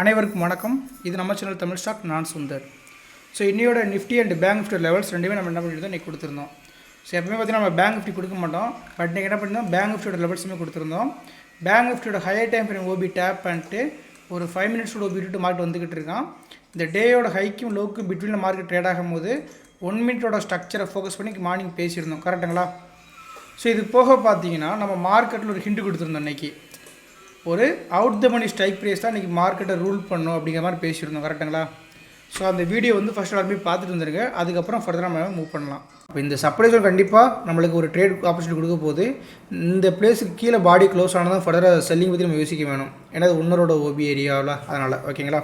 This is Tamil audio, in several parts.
அனைவருக்கும் வணக்கம். இது நம்ம சேனல் தமிழ் ஸ்டாக். நான் சுந்தர். ஸோ இன்னையோட Nifty and bank Nifty levels ரெண்டுமே நம்ம என்ன பண்ணியிருந்தோம், இன்றைக்கி கொடுத்துருந்தோம். ஸோ எப்பவுமே பார்த்தீங்கன்னா நம்ம பேங்க் நிஃப்டி கொடுக்க மாட்டோம். பட் இன்றைக்கி என்ன பண்ணியிருந்தோம், பேங்க் நிஃப்டியோட லெவல்ஸுமே கொடுத்துருந்தோம். பேங்க் நிஃப்டியோட higher time frame OB tap பண்ணிட்டு ஒரு 5 மினிட்ஸோட ஓபி விட்டு மார்க்கெட் வந்துக்கிட்டு இருக்கான். இந்த டேயோட ஹைக்கும் லோக்கும் பிட்வீனில் மார்க்கெட் ட்ரேட் ஆகும்போது 1 மினிட்டோட ஸ்ட்ரக்சரை ஃபோக்கஸ் பண்ணி மார்னிங் பேசியிருந்தோம். கரெக்டுங்களா? ஸோ இது போக பார்த்தீங்கன்னா நம்ம மார்க்கெட்டில் ஒரு ஹிண்ட் கொடுத்துருந்தோம். இன்றைக்கி ஒரு out the money strike price தான் இன்றைக்கி மார்க்கெட்டை ரூல் பண்ணணும் அப்படிங்கிற மாதிரி பேசியிருந்தோம். கரெக்டுங்களா? ஸோ அந்த வீடியோ வந்து ஃபஸ்ட் எல்லாருமே பார்த்துட்டு வந்துருங்க. அதுக்கப்புறம் ஃபர்தராக நம்ம மூவ் பண்ணலாம். இப்போ இந்த சப்ளைஸோட கண்டிப்பாக நம்மளுக்கு ஒரு ட்ரேட் ஆப்பர்ச்சுனிட்டி கொடுக்க போகுது. இந்த பிளேஸுக்கு கீழே பாடி க்ளோஸ் ஆனால் தான் ஃபர்தராக செல்லிங் பற்றி நம்ம யோசிக்க வேணும். ஏன்னா அது இன்னொரு ஓபி ஏரியாவில், அதனால் ஓகேங்களா?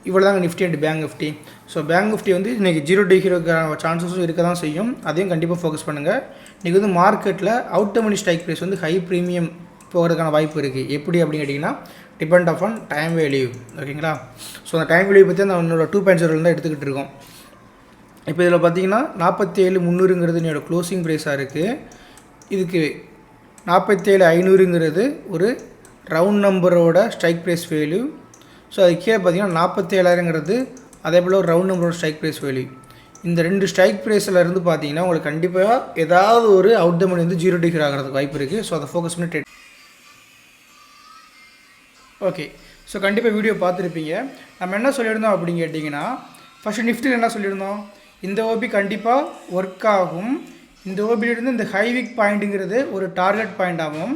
இவ்வளோ தாங்க Nifty and bank Nifty. So bank Nifty வந்து இன்றைக்கி 0 டிகிரிக்கான சான்சஸும் இருக்க தான் செய்யும். அதையும் கண்டிப்பாக ஃபோக்கஸ் பண்ணுங்கள். இன்றைக்கி வந்து மார்க்கெட்டில் out the money strike price வந்து ஹை ப்ரீமியம் போகிறதுக்கான வாய்ப்பு இருக்குது. எப்படி அப்படின்னு கேட்டிங்கன்னா depend of on time value. ஓகேங்களா? ஸோ அந்த டைம் வேல்யூ பற்றி அந்த என்னோட 2.0 தான் எடுத்துக்கிட்டு இருக்கோம். இப்போ இதில் பார்த்தீங்கன்னா 47,300ங்கிறது என்னோடய க்ளோசிங் ப்ரைஸாக இருக்குது. இதுக்கு 47,500ங்கிறது ஒரு ரவுண்ட் நம்பரோட ஸ்ட்ரைக் ப்ரைஸ் வேல்யூ. ஸோ அது கீழே பார்த்தீங்கன்னா 47,000ங்கிறது அதே போல் ஒரு ரவுண்ட் நம்பரோட ஸ்ட்ரைக் ப்ரைஸ் வேல்யூ. இந்த 2 ஸ்ட்ரைக் ப்ரைஸில் இருந்து பார்த்தீங்கன்னா உங்களுக்கு கண்டிப்பாக ஏதாவது ஒரு அவுட் த மணி வந்து 0 டிகிரி ஆகிறதுக்கு வாய்ப்பு இருக்குது. ஸோ அதை ஃபோக்கஸ் பண்ணி ட்ரேட். ஓகே, ஸோ கண்டிப்பாக வீடியோ பார்த்துருப்பீங்க. நம்ம என்ன சொல்லியிருந்தோம் அப்படின்னு கேட்டிங்கன்னா, ஃபஸ்ட்டு நிஃப்டியில் என்ன சொல்லியிருந்தோம், இந்த ஓபி கண்டிப்பாக ஒர்க் ஆகும். இந்த ஓபியிலிருந்து இந்த ஹைவிக் பாயிண்ட்டுங்கிறது ஒரு டார்கெட் பாயிண்ட் ஆகும்.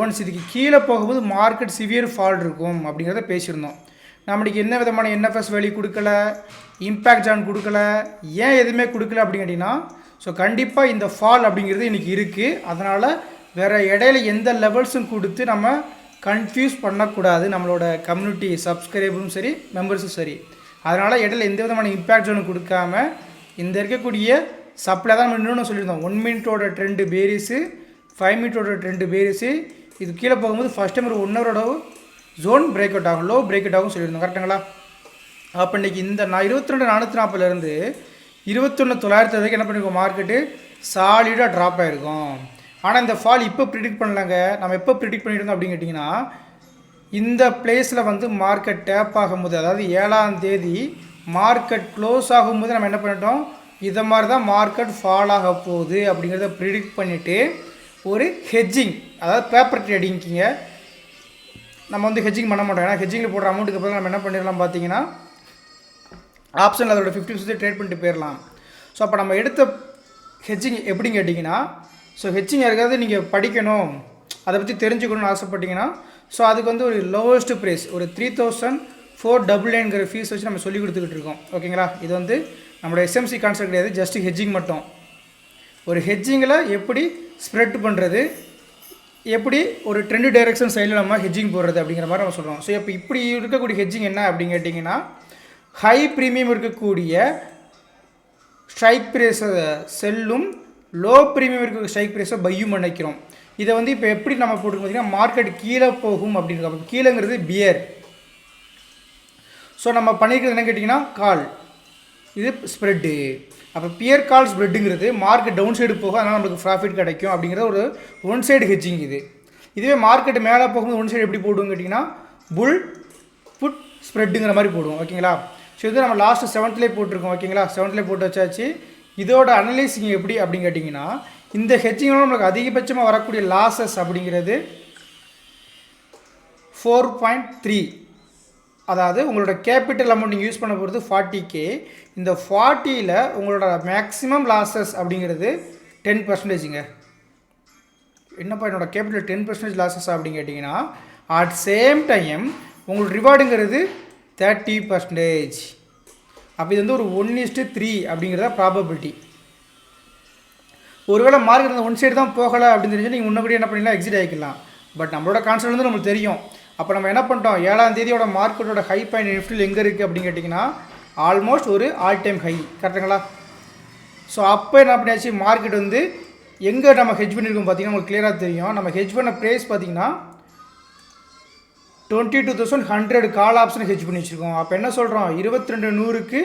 ஒன்ஸ் இதுக்கு கீழே போகும்போது மார்க்கெட் சிவியர் ஃபால் இருக்கும் அப்படிங்கிறத பேசியிருந்தோம். நம்மளுக்கு என்ன விதமான என்எஃப்எஸ் வேல்யூ கொடுக்கல, இம்பேக்ட் ஜான் கொடுக்கல, ஏன் எதுவுமே கொடுக்கல அப்படின்னு கேட்டிங்கன்னா, ஸோ கண்டிப்பாக இந்த ஃபால் அப்படிங்கிறது இன்றைக்கி இருக்குது. அதனால் வேறு இடையில எந்த லெவல்ஸும் கொடுத்து நம்ம கன்ஃபியூஸ் பண்ணக்கூடாது. நம்மளோட கம்யூனிட்டி சப்ஸ்கிரைபரும் சரி, மெம்பர்ஸும் சரி. அதனால் இடையில எந்த விதமான இம்பேக்ட் ஜோனும் கொடுக்காம இந்த இருக்கக்கூடிய சப்ளை தான் நம்ம இன்னொன்று சொல்லியிருந்தோம். 1 மினிட்டோட ட்ரெண்டு பேரிஸு, 5 மினிட்டோட ட்ரெண்டு பேரிஸு. இது கீழே போகும்போது ஃபஸ்ட் டைம் ஒரு 1 ஹவரோட ஜோன் பிரேக் அவுட் ஆகும், லோ பிரேக் அவுட் ஆகும் சொல்லியிருந்தோம். கரெக்டுங்களா? அப்போ இன்றைக்கி இந்த 22,440லேருந்து 21,900 வரைக்கும் என்ன பண்ணியிருக்கோம், மார்க்கெட்டு சாலிடாக ட்ராப் ஆகிருக்கும். ஆனால் இந்த ஃபால் இப்போ ப்ரிடிக்ட் பண்ணலங்க. நம்ம எப்போ ப்ரிடிக்ட் பண்ணியிருந்தோம் அப்படின்னு கேட்டிங்கன்னா, இந்த பிளேஸில் வந்து மார்க்கெட் டேப் ஆகும்போது, அதாவது 7ஆம் தேதி மார்க்கெட் க்ளோஸ் ஆகும்போது நம்ம என்ன பண்ணிட்டோம், இதை மாதிரி தான் மார்க்கெட் ஃபால் ஆக போகுது அப்படிங்கிறத ப்ரிடிக்ட் பண்ணிவிட்டு ஒரு ஹெட்ஜிங், அதாவது பேப்பர் ட்ரேடிங்கிங்க நம்ம வந்து ஹெட்ஜிங் பண்ண மாட்டோம். ஏன்னா ஹெட்ஜிங்கில் போடுற அமௌண்ட்டுக்கு அப்புறம் நம்ம என்ன பண்ணிடலாம் பார்த்தீங்கன்னா, ஆப்ஷனில் அதோட 50% ட்ரேட் பண்ணிட்டு போயிடலாம். ஸோ அப்போ நம்ம எடுத்த ஹெட்ஜிங் எப்படின்னு கேட்டிங்கன்னா, ஸோ ஹெட்ஜிங் யாருக்காவது நீங்கள் படிக்கணும், அதை பற்றி தெரிஞ்சுக்கணும்னு ஆசைப்பட்டீங்கன்னா, ஸோ அதுக்கு வந்து ஒரு லோவஸ்ட் ப்ரைஸ் ஒரு 3,499ங்கிற ஃபீஸ் வச்சு நம்ம சொல்லி கொடுத்துக்கிட்டு இருக்கோம். ஓகேங்களா? இது வந்து நம்மளோட எஸ்எம்சி கான்செப்ட் கிடையாது, ஜஸ்ட் ஹெட்ஜிங் மட்டும். ஒரு ஹெட்ஜிங்கில் எப்படி ஸ்ப்ரெட் பண்ணுறது, எப்படி ஒரு ட்ரெண்டு டைரெக்ஷன் சைடில் நம்ம ஹெட்ஜிங் போடுறது அப்படிங்கிற மாதிரி நம்ம சொல்கிறோம். ஸோ இப்போ இப்படி இருக்கக்கூடிய ஹெட்ஜிங் என்ன அப்படின்னு கேட்டிங்கன்னா, ஹை ப்ரீமியம் இருக்கக்கூடிய ஸ்ட்ரைக் ப்ரைஸை செல்லும், லோ ப்ரீமியம் இருக்க ஸ்ட்ரைக் ப்ரைஸை பையும் நினைக்கிறோம். இதை வந்து இப்போ எப்படி நம்ம போட்டு பார்த்தீங்கன்னா, மார்க்கெட் கீழே போகும் அப்படின்னு. அப்போ கீழேங்கிறது பியர். ஸோ நம்ம பண்ணியிருக்கிறது என்ன கேட்டிங்கன்னா, கால், இது ஸ்ப்ரெட்டு. அப்போ பியர் கால் ஸ்ப்ரெட்டுங்கிறது மார்க்கெட் டவுன் சைடு போகும், அதனால் நம்மளுக்கு ப்ராஃபிட் கிடைக்கும் அப்படிங்கிற ஒரு ஒன் சைடு ஹெட்ஜிங் இது. இதுவே மார்க்கெட் மேலே போகும்போது ஒன் சைடு எப்படி போடுவோம் கேட்டிங்கன்னா, புல் புட் ஸ்ப்ரெட்டுங்கிற மாதிரி போடுவோம். ஓகேங்களா? ஸோ இது நம்ம லாஸ்ட்டு 7th போட்டிருக்கோம். ஓகேங்களா? 7th போட்டு வச்சாச்சு. இதோட அனலைசிங் எப்படி அப்படின்னு கேட்டிங்கன்னா, இந்த ஹெட்ஜிங்கோட நம்மளுக்கு அதிகபட்சமாக வரக்கூடிய லாஸஸ் அப்படிங்கிறது 4.3. அதாவது உங்களோட கேபிட்டல் அமௌண்ட் நீங்கள் யூஸ் பண்ண போகிறது 40K. இந்த 40ல் உங்களோட மேக்ஸிமம் லாஸஸ் அப்படிங்கிறது 10%ங்க. என்னப்பா என்னோட கேபிட்டல் 10% லாஸஸ் அப்படின்னு கேட்டிங்கன்னா, அட் சேம் டைம் உங்களோட ரிவார்டுங்கிறது 30%. அப்போ இது வந்து ஒரு 1:3 அப்படிங்கிறத ப்ராபபிலிட்டி. ஒருவேளை மார்க்கெட் அந்த ஒன் சைடு தான் போகலை அப்படின்னு தெரிஞ்சு நீங்கள் முன்னபடி என்ன பண்ணிடலாம், எக்ஸிட் ஆகிக்கலாம். பட் நம்மளோட கான்செப்ட் வந்து நம்மளுக்கு தெரியும். அப்போ நம்ம என்ன பண்ணிட்டோம், 7ஆம் தேதியோட மார்க்கெட்டோட ஹை பாயிண்ட் நிஃப்டியில் எங்கே இருக்குது அப்படின்னு கேட்டிங்கன்னா, ஆல்மோஸ்ட் ஒரு ஆல் டைம் ஹை. கரெக்டுங்களா? ஸோ அப்போ என்ன பண்ணியாச்சு, மார்க்கெட் வந்து எங்கே நம்ம ஹெட்ஜ் பண்ணியிருக்கோம் பார்த்தீங்கன்னா உங்களுக்கு கிளியராக தெரியும். நம்ம ஹெட்ஜ் பண்ண ப்ரைஸ் பார்த்தீங்கன்னா 22,100 கால் ஆப்ஷன் ஹெட்ஜ் பண்ணி வச்சுருக்கோம். அப்போ என்ன சொல்கிறோம், 22,100க்கு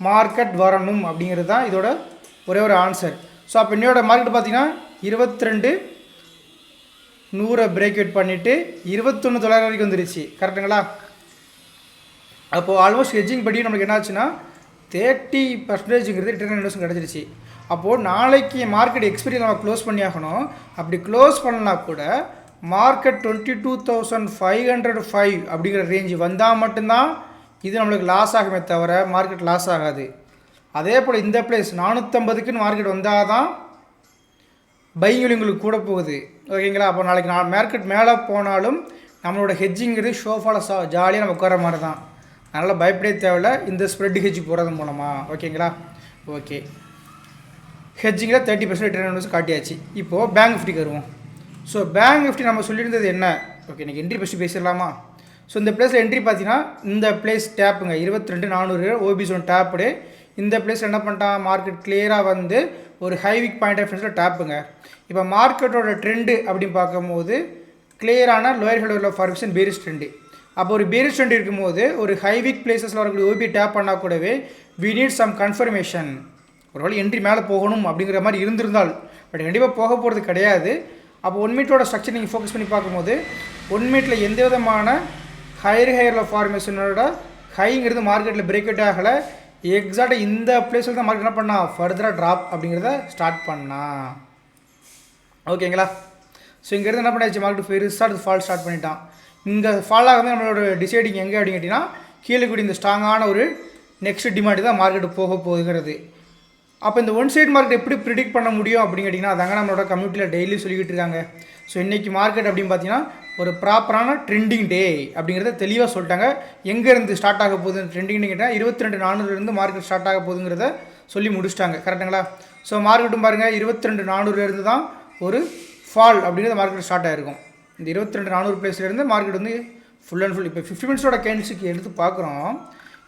மார்க்கெட் வரணும் அப்படிங்கிறது தான் இதோட ஒரே ஒரு ஆன்சர். ஸோ அப்போ இன்னையோட மார்க்கெட் பார்த்தீங்கன்னா 22,100 பிரேக் அவுட் பண்ணிவிட்டு 21,900 வரைக்கும் வந்துருச்சு. கரெக்டுங்களா? அப்போது ஆல்மோஸ்ட் ஹெட்ஜிங் படி நம்மளுக்கு என்ன ஆச்சுன்னா 30%ங்கிறது ரிட்டர்ன் இன்வெஸ்ட்மெண்ட் கிடச்சிருச்சு. அப்போது நாளைக்கு மார்க்கெட் எக்ஸ்பீரி நம்ம க்ளோஸ் பண்ணி ஆகணும். அப்படி க்ளோஸ் பண்ணலாம் கூட மார்க்கெட் 22,505 அப்படிங்கிற ரேஞ்சு வந்தால் மட்டும்தான் இது நம்மளுக்கு லாஸ் ஆகுமே தவிர மார்க்கெட் லாஸ் ஆகாது. அதே போல் இந்த பிளேஸ் 450க்குன்னு மார்க்கெட் வந்தால் தான் பையிங் உங்களுக்கு கூட போகுது. ஓகேங்களா? அப்போ நாளைக்கு மார்க்கெட் மேலே போனாலும் நம்மளோட ஹெட்ஜிங்கிறது ஷோஃபால் ஜாலியாக நம்ம உட்கார மாதிரி தான். அதனால் பயப்படவே தேவையில்லை இந்த ஸ்ப்ரெட் ஹெட்ஜ் போகிறது மூலமாக. ஓகேங்களா? ஓகே, ஹெட்ஜிங்கில் 30% ரிட்டர்ன் காட்டியாச்சு. இப்போது பேங்க் நிஃப்டிக்கு வருவோம். ஸோ பேங்க் நிஃப்டி நம்ம சொல்லியிருந்தது என்ன? ஓகே, இன்றைக்கி என்ட்ரி ஃபஸ்ட்டு பேசிடலாமா? ஸோ இந்த பிளேஸில் என்ட்ரி பார்த்தீங்கன்னா இந்த பிளேஸ் டேப்புங்க 22,400 ஓபி ஜோன் டேப்புடு. இந்த பிளேஸ் என்ன பண்ணிட்டான் மார்க்கெட் கிளியராக வந்து ஒரு ஹை வீக் பாயிண்ட் ஆஃப் ஃப்ரெண்ட்ஸில் டேப்புங்க. இப்போ மார்க்கெட்டோட ட்ரெண்டு அப்படின்னு பார்க்கும்போது கிளியரான lower head of formation bearish trend. அப்போ ஒரு பேரிஷ் ட்ரெண்ட் இருக்கும்போது ஒரு ஹை வீக் பிளேஸஸில் வரக்கூடிய ஓபி டேப் பண்ணால் கூடவே வி நீட் சம் கன்ஃபர்மேஷன். ஒரு வேளை என்ட்ரி மேலே போகணும் அப்படிங்கிற மாதிரி இருந்திருந்தால், பட் கண்டிப்பாக போக போகிறது கிடையாது. அப்போ 1 மினிட்டோட ஸ்ட்ரக்சர் நீங்கள் ஃபோக்கஸ் பண்ணி பார்க்கும்போது 1 மினிட்டில் எந்த விதமான ஹையரில் ஃபார்மேஷனோட ஹைங்கிறது மார்க்கெட்டில் பிரேக் அவுட் ஆகலை. எக்ஸாக்டாக இந்த பிளேஸில் தான் மார்க்கெட் என்ன பண்ணால் ஃபர்தராக ட்ராப் அப்படிங்கிறத ஸ்டார்ட் பண்ணா. ஓகேங்களா? ஸோ இங்கேருந்து என்ன பண்ணாச்சு மார்க்கெட் பெருசாக ஃபால் ஸ்டார்ட் பண்ணிட்டான். இங்கே ஃபால் ஆகாமல் நம்மளோட டிசைடிங் எங்கே அப்படின்னு கேட்டிங்கன்னா கீழே கூடி இந்த ஸ்ட்ராங்கான ஒரு நெக்ஸ்ட் டிமாண்ட் தான் மார்க்கெட்டு போக போகுங்கிறது. அப்போ இந்த ஒன் சைட் மார்க்கெட் எப்படி ப்ரிடிக்ட் பண்ண முடியும் அப்படின்னு கேட்டிங்கன்னா அதாங்க நம்மளோட கம்யூனிட்டியில் டெய்லி சொல்லிக்கிட்டு இருக்காங்க. ஸோ இன்றைக்கி மார்க்கெட் அப்படின்னு பார்த்தீங்கன்னா ஒரு ப்ராப்பரான ட்ரெண்டிங் டே அப்படிங்கிறத தெளிவாக சொல்லிட்டாங்க. எங்கேருந்து ஸ்டார்ட் ஆக போகுது ட்ரெண்டிங்னு கேட்டால் 22,400 மார்க்கெட் ஸ்டார்ட் ஆக போகுதுங்கிறத சொல்லி முடிச்சிட்டாங்க. கரெக்டுங்களா? ஸோ மார்க்கெட்டும் பாருங்கள் 22,400 தான் ஒரு ஃபால் அப்படிங்கிறது மார்க்கெட் ஸ்டார்ட் ஆகிருக்கும். இந்த 22,400 பிளேஸ்லேருந்து மார்க்கெட் வந்து ஃபுல் அண்ட் ஃபுல் இப்போ 50 மினிட்ஸோட கேண்டில்ஸுக்கு எடுத்து பார்க்குறோம்.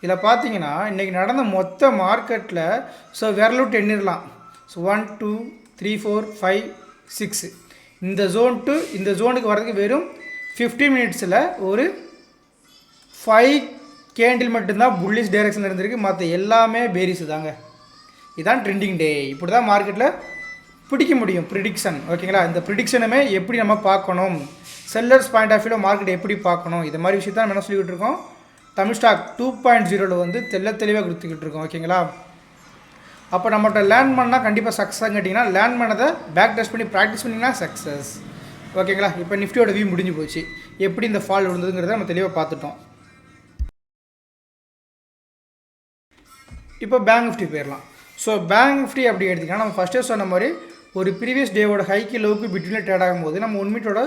இதில் பார்த்தீங்கன்னா இன்றைக்கி நடந்த மொத்த மார்க்கெட்டில் ஸோ விரலுட்டு எண்ணிடலாம். ஸோ 1 2 3 4 5 6 இந்த ஜோன் டு இந்த ஜோனுக்கு வரதுக்கு வெறும் 15 மினிட்ஸில் ஒரு 5 கேண்டில் மட்டும்தான் புல்லிஷ் டைரெக்ஷனில் இருந்திருக்கு. மற்ற எல்லாமே பேரிஸு தாங்க. இதுதான் ட்ரெண்டிங் டே. இப்படி தான் மார்க்கெட்டில் பிடிக்க முடியும் ப்ரிடிக்ஷன். ஓகேங்களா? இந்த ப்ரிடிக்ஷனுமே எப்படி நம்ம பார்க்கணும், செல்லர்ஸ் பாயிண்ட் ஆஃப் வியூவில் மார்க்கெட் எப்படி பார்க்கணும், இது மாதிரி விஷயத்தான் நம்ம என்ன சொல்லிக்கிட்டு இருக்கோம். தமிழ் ஸ்டாக் 2.0 வந்து தெளிவாக கொடுத்துக்கிட்டு இருக்கோம். ஓகேங்களா? அப்போ நம்மகிட்ட லேர்ன் பண்ணால் கண்டிப்பாக சக்ஸஸ் கேட்டிங்கன்னா லேர்ன் பண்ணதை பேக் டெஸ்ட் பண்ணி ப்ராக்டிஸ் பண்ணிங்கன்னா சக்ஸஸ். ஓகேங்களா? இப்போ நிஃப்டியோட வியூ முடிஞ்சு போச்சு. எப்படி இந்த ஃபால் விழுந்ததுங்கிறத நம்ம தெளிவாக பார்த்துட்டோம். இப்போ பேங்க் நிஃப்டி போயிடலாம். ஸோ பேங்க் நிஃப்டி அப்படி எடுத்திங்கன்னா நம்ம ஃபஸ்ட்டே சொன்ன மாதிரி ஒரு ப்ரீவியஸ் டேவோட ஹைக்கு லோவுக்கு பிட்வீனில் ட்ரேட் ஆகும்போது நம்ம 1 மினிட்டோட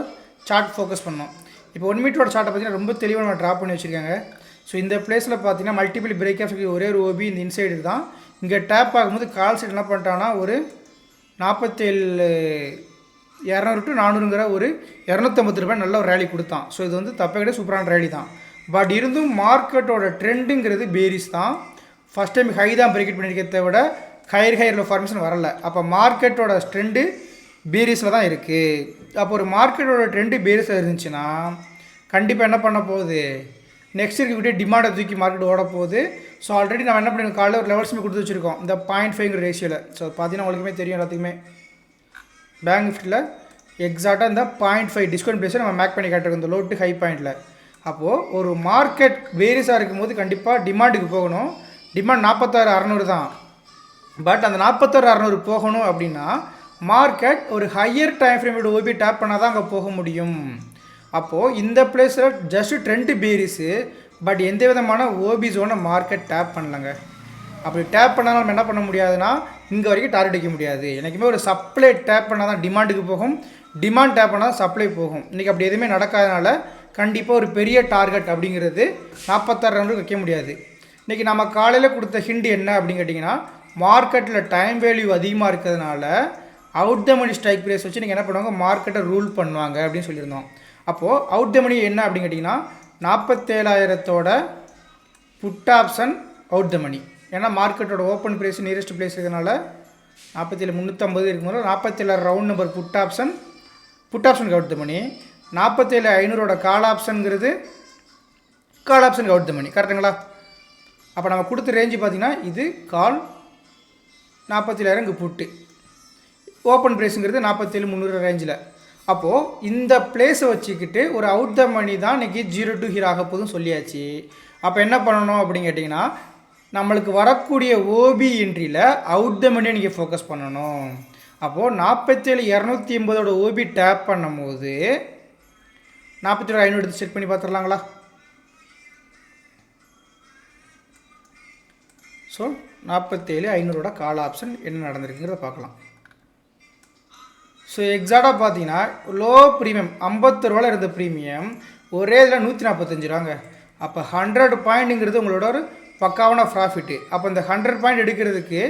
சார்ட் ஃபோக்கஸ் பண்ணோம். இப்போ 1 மினிட்டோட சார்ட்டை பார்த்தீங்கன்னா ரொம்ப தெளிவாக நம்ம ட்ராப் பண்ணி வச்சுருக்காங்க. ஸோ இந்த பிளேஸில் பார்த்தீங்கன்னா மல்டிபிள் பிரேக் ஆஃப் ஒரே ஒரு ஓபி இந்த இன்சைடு தான். இங்கே டேப் ஆகும்போது கால் சைடு என்ன பண்ணிட்டான்னா ஒரு 47,200 to 400ங்கிற ஒரு 250 ரூபாய் நல்ல ஒரு ரேலி கொடுத்தான். ஸோ இது வந்து தப்பை கிடையாது, சூப்பரான ரேலி தான். பட் இருந்தும் மார்க்கெட்டோட ட்ரெண்டுங்கிறது பேரிஸ் தான். ஃபஸ்ட் டைம் ஹை தான் பிரேக்கெட் பண்ணியிருக்கிறத விட ஹையரில் ஃபார்மேஷன் வரலை. அப்போ மார்க்கெட்டோட ட்ரெண்டு பேரிஸில் தான் இருக்குது. அப்போ ஒரு மார்க்கெட்டோட ட்ரெண்டு பேரிஸில் இருந்துச்சுன்னா கண்டிப்பாக என்ன பண்ண போகுது, நெக்ஸ்ட் இருக்கக்கூடிய டிமாண்டை தூக்கி மார்க்கெட் ஓட போகுது. ஸோ ஆல்ரெடி நம்ம என்ன பண்ணிருக்கோம், காலையில் ஒரு லெவல்ஸுமே கொடுத்து வச்சுருக்கோம் இந்த 0.5 ரேஷியோவில். ஸோ பார்த்தீங்கன்னா உங்களுக்குமே தெரியும் எல்லாத்துக்குமே பேங்க் நிஃப்டியில் எக்ஸாக்டாக இந்த 0.5 டிஸ்கவுண்ட் ப்ரைஸை நம்ம மேக் பண்ணி காட்டிருக்கோம் இந்த லோ டு ஹை பாயிண்டில். அப்போது ஒரு மார்க்கெட் வேரியஸாக இருக்கும்போது கண்டிப்பாக டிமாண்டுக்கு போகணும். டிமாண்ட் 46,600 தான். பட் அந்த 46,600 போகணும் அப்படின்னா மார்க்கெட் ஒரு ஹையர் டைம் ஃப்ரேமோட ஓபி டேப் பண்ணால் தான் அங்கே போக முடியும். அப்போது இந்த பிளேஸில் ஜஸ்ட் ட்ரெண்டு பேரிஸு, பட் எந்த விதமான ஓபி ஜோனை மார்க்கெட் டேப் பண்ணலங்க. அப்படி டேப் பண்ணாலும் நம்ம என்ன பண்ண முடியாதுன்னா இங்கே வரைக்கும் டார்கெட் வைக்க முடியாது. எனக்குமே ஒரு சப்ளை டேப் பண்ணால் தான் டிமாண்டுக்கு போகும், டிமாண்ட் டேப் பண்ணால் சப்ளை போகும். இன்றைக்கி அப்படி எதுவுமே நடக்காதனால கண்டிப்பாக ஒரு பெரிய டார்கெட் அப்படிங்கிறது 46,200 வைக்க முடியாது. இன்றைக்கி நம்ம காலையில் கொடுத்த ஹிண்ட் என்ன அப்படின்னு கேட்டிங்கன்னா மார்க்கெட்டில் டைம் வேல்யூ அதிகமாக இருக்கிறதுனால out the money strike price வச்சு நீங்கள் என்ன பண்ணுவாங்க, மார்க்கெட்டை ரூல் பண்ணுவாங்க அப்படின்னு சொல்லியிருந்தோம். அப்போது அவுட் த மணி என்ன அப்படின்னு கேட்டிங்கன்னா 47,000 புட் ஆப்ஷன் அவுட் த மணி. ஏன்னா மார்க்கெட்டோட ஓப்பன் ப்ரைஸ் நியரஸ்ட் ப்ரைஸ் இருக்கிறதுனால 47,350 இருக்கும்போது 47,000 ரவுண்ட் நம்பர் புட் ஆப்ஷனுக்கு அவுட் த மணி. 47,500 கால் ஆப்ஷனுங்கிறது கால் ஆப்ஷனுக்கு அவுட் த மணி. கரெக்டுங்களா? அப்போ நம்ம கொடுத்த ரேஞ்சு பார்த்திங்கன்னா இது கால் 47,000 இங்கே புட்டு, ஓப்பன் ப்ரைஸுங்கிறது 47,300 ரேஞ்சில். அப்போது இந்த பிளேஸை வச்சுக்கிட்டு ஒரு அவுட் த மணி தான் இன்றைக்கி 0 to ஹீரோ ஆக போதும் சொல்லியாச்சு. அப்போ என்ன பண்ணணும் அப்படின்னு கேட்டிங்கன்னா நம்மளுக்கு வரக்கூடிய ஓபி என்ட்ரியில் அவுட் த மணியை நீங்கள் ஃபோக்கஸ் பண்ணணும். அப்போது 47,280 ஓபி டேப் பண்ணும்போது 47,500 எடுத்து செக் பண்ணி பார்த்துடலாங்களா? ஸோ 47,500 கால் ஆப்ஷன் என்ன நடந்திருக்குங்கிறத பார்க்கலாம். ஸோ எக்ஸாக்டாக பார்த்தீங்கன்னா லோ ப்ரீமியம் 50 ரூபாயில் இருந்த ப்ரீமியம் ஒரே இதில் 145 ரூபாங்க. அப்போ 100 பாயிண்ட்டுங்கிறது உங்களோட ஒரு பக்காவான ப்ராஃபிட்டு. அப்போ இந்த 100 பாயிண்ட் எடுக்கிறதுக்கு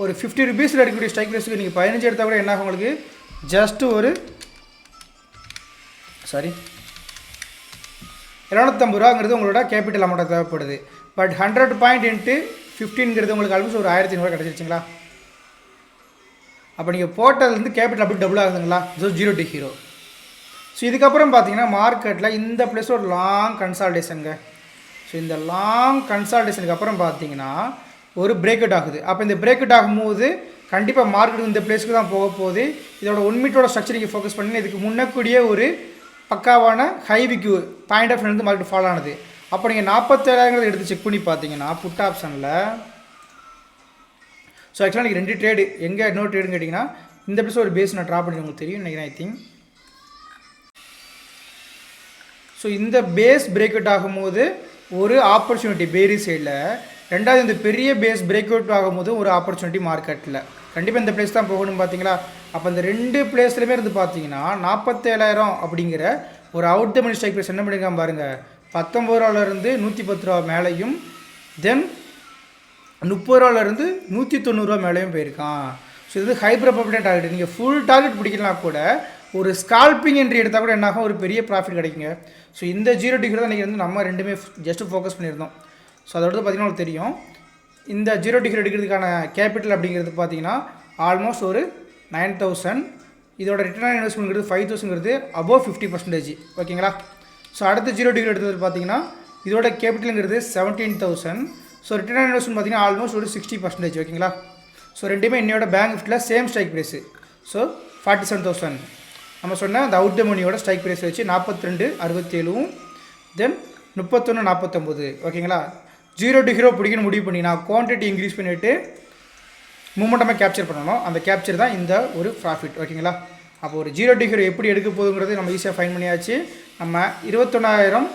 ஒரு 50 ருபீஸில் எடுக்கக்கூடிய ஸ்ட்ரைக் ப்ரைஸுக்கு நீங்கள் 15 எடுத்தால் கூட என்ன ஆகும் உங்களுக்கு ஜஸ்ட்டு ஒரு 750 ரூபாங்கிறது உங்களோட கேபிட்டல் அமௌண்ட்டாக தேவைப்படுது. பட் 100 பாயிண்ட் இன்ட்டு 15ங்கிறது உங்களுக்கு ஆல்மோஸ்ட் ஒரு 1,500 கிடச்சிருச்சிங்களா? அப்போ நீங்கள் போட்டதுலேருந்து கேபிட்டல் அப்படி டபுள் ஆகுதுங்களா? So 0 to hero. ஸோ இதுக்கப்புறம் பார்த்தீங்கன்னா மார்க்கெட்டில் இந்த பிளேஸ் ஒரு லாங் கன்சால்டேஷனுங்க. ஸோ இந்த லாங் கன்சால்டேஷனுக்கு அப்புறம் பார்த்தீங்கன்னா ஒரு பிரேக் அவுட் ஆகுது. அப்போ இந்த பிரேக் அவுட் ஆகும்போது கண்டிப்பாக மார்க்கெட் இந்த பிளேஸ்க்கு தான் போக போகுது. இதோட 1 மினிட்டோட ஸ்ட்ரக்சர் நீங்கள் ஃபோக்கஸ் பண்ணி இதுக்கு முன்னக்கூடிய ஒரு பக்காவான ஹைவிக்கு point of view market follow ஆனது. அப்போ நீங்கள் 47,000 எடுத்து செக் பண்ணி பார்த்தீங்கன்னா புட் ஆப்ஷனில் ஸோ ஆக்சுவலாக நீங்கள் 2 ட்ரேடு எங்கே இன்னொரு ட்ரேடுன்னு கேட்டிங்கன்னா இந்த பிளேஸ் ஒரு பேஸ் நான் ட்ரா பண்ணி உங்களுக்கு தெரியும் நினைக்கிறேன் ஐ திங்க். ஸோ இந்த பேஸ் பிரேக் அவுட் ஆகும்போது ஒரு ஆப்பர்ச்சுனிட்டி பேரி சைடில், ரெண்டாவது இந்த பெரிய பேஸ் பிரேக் அவுட் ஆகும்போது ஒரு ஆப்பர்ச்சுனிட்டி மார்க்கெட்டில். கண்டிப்பாக இந்த பிளேஸ் தான் போகணும் பார்த்தீங்களா? அப்போ இந்த 2 பிளேஸ்லையுமே இருந்து பார்த்தீங்கன்னா 47,000 அப்படிங்கிற ஒரு out the money strike price என்ன பண்ணியிருக்கான் பாருங்கள். 19 ரூபாலேருந்து 110 ரூபா மேலேயும் தென் 30 ரூபாலேருந்து 190 ரூபா மேலேயும் போயிருக்கான். ஸோ இது ஹை ப்ராபபிலிட்டி டார்கெட். நீங்கள் ஃபுல் டார்கெட் பிடிக்கலாம் கூட ஒரு ஸ்கால்பிங் என்ட்ரி எடுத்தால் கூட என்னாகும் ஒரு பெரிய ப்ராஃபிட் கிடைக்குங்க. ஸோ இந்த 0 to ஹீரோ தான் நீங்கள் வந்து நம்ம ரெண்டுமே ஜஸ்ட்டு ஃபோக்கஸ் பண்ணியிருந்தோம். ஸோ அதோட பார்த்தீங்கன்னா உங்களுக்கு தெரியும் இந்த 0 to ஹீரோ எடுக்கிறதுக்கான கேபிட்டல் அப்படிங்கிறது பார்த்தீங்கன்னா ஆல்மோஸ்ட் ஒரு 9,000. இதோட ரிட்டர்ன் ஆன் இன்வெஸ்ட்மெண்ட்ங்கிறது 5,000ங்கிறது அபோவ் 50%. ஓகேங்களா? ஸோ அடுத்த 0 to ஹீரோ எடுத்தது பார்த்தீங்கன்னா இதோட கேபிட்டலுங்கிறது 17,000. ஸோ ரிட்டர்ன் ஆன் இன்வெஸ்ட்மெண்ட் பார்த்தீங்கன்னா ஆல்மோஸ்ட் ஒரு 60%. ஓகேங்களா? ஸோ ரெண்டுமே இன்னையோட பேங்க் நிஃப்டியில் சேம் ஸ்ட்ரைக் ப்ரைஸு. ஸோ 47,000 நம்ம சொன்ன அந்த அவுட் த மணியோட ஸ்ட்ரைக் ப்ரைஸ் வச்சு 42.67 தென் 31.49. ஓகேங்களா? 0 to ஹீரோ பிடிக்கணும் முடிவு பண்ணிங்கன்னா குவான்டிட்டி இன்க்ரீஸ் பண்ணிவிட்டு மூமெண்டமாக கேப்சர் பண்ணணும். அந்த கேப்சர் தான் இந்த ஒரு ப்ராஃபிட். ஓகேங்களா? அப்போ ஒரு 0 to ஹீரோ எப்படி எடுக்க போகுங்கிறது நம்ம ஈஸியாக ஃபைன் பண்ணியாச்சு. நம்ம 21,000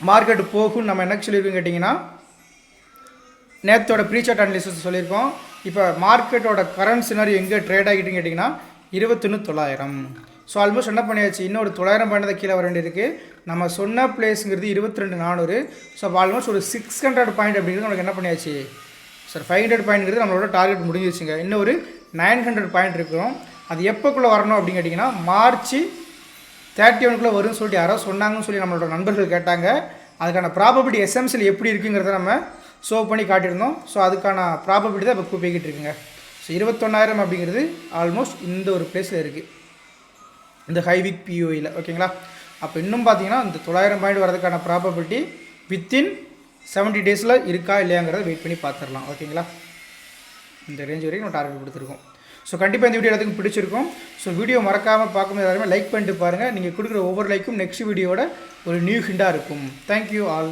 மார்க்கெட் போகும்னு நம்ம என்ன சொல்லியிருக்கோம் கேட்டிங்கன்னா நேற்றோட ப்ரீசார்ட் அனலிசிஸ் சொல்லியிருக்கோம். இப்போ மார்க்கெட்டோட கரண்ட் சினாரி எங்கே ட்ரேட் ஆகிட்டுன்னு கேட்டிங்கன்னா 21,900. ஸோ ஆல்மோஸ்ட் என்ன பண்ணியாச்சு, இன்னொரு 900 பாயிண்ட் தான் கீழே வர வேண்டியிருக்கு. நம்ம சொன்ன பிளேஸுங்கிறது 22,400. ஸோ அப்போ ஆல்மோஸ்ட் ஒரு 600 பாயிண்ட் அப்படிங்கிறது நமக்கு என்ன பண்ணியாச்சு சார் 500 பாயிண்ட்ங்கிறது நம்மளோட டார்கெட் முடிஞ்சிருச்சுங்க. இன்னும் ஒரு 900 பாயிண்ட் இருக்கும். அது எப்போக்குள்ளே வரணும் அப்படின்னு கேட்டிங்கன்னா மார்ச் 31க்குள்ளே வரும்னு சொல்லிட்டு யாரோ சொன்னாங்கன்னு சொல்லி நம்மளோட நண்பர்கள் கேட்டாங்க. அதுக்கான ப்ராபபிலிட்டி எஸ்எம்சியில் எப்படி இருக்குங்கிறத நம்ம ஷோ பண்ணி காட்டியிருந்தோம். ஸோ அதுக்கான ப்ராபபிலிட்டி தான் இப்போ போய்கிட்டு இருக்குங்க. ஸோ 21,000 அப்படிங்கிறது ஆல்மோஸ்ட் இந்த ஒரு பிளேஸில் இருக்குது இந்த ஹைவிக் பிஓயில். ஓகேங்களா? அப்போ இன்னும் பார்த்தீங்கன்னா இந்த 900 பாயிண்ட் வரதுக்கான ப்ராபபிலிட்டி வித்தின் 70 டேஸில் இருக்கா இல்லையாங்கிறத வெயிட் பண்ணி பார்த்துடலாம். ஓகேங்களா? இந்த ரேஞ்ச் வரைக்கும் நம்ம டார்கெட் கொடுத்துருக்கோம். ஸோ கண்டிப்பாக இந்த வீடியோ எல்லாத்துக்கும் பிடிச்சிருக்கும். ஸோ வீடியோ மறக்காமல் பார்க்கும்போது எல்லாருமே லைக் பண்ணிட்டு பாருங்கள். நீங்கள் கொடுக்குற ஒவ்வொரு லைக்கும் நெக்ஸ்ட் வீடியோட ஒரு நியூ ஹிண்டாக இருக்கும். Thank you all.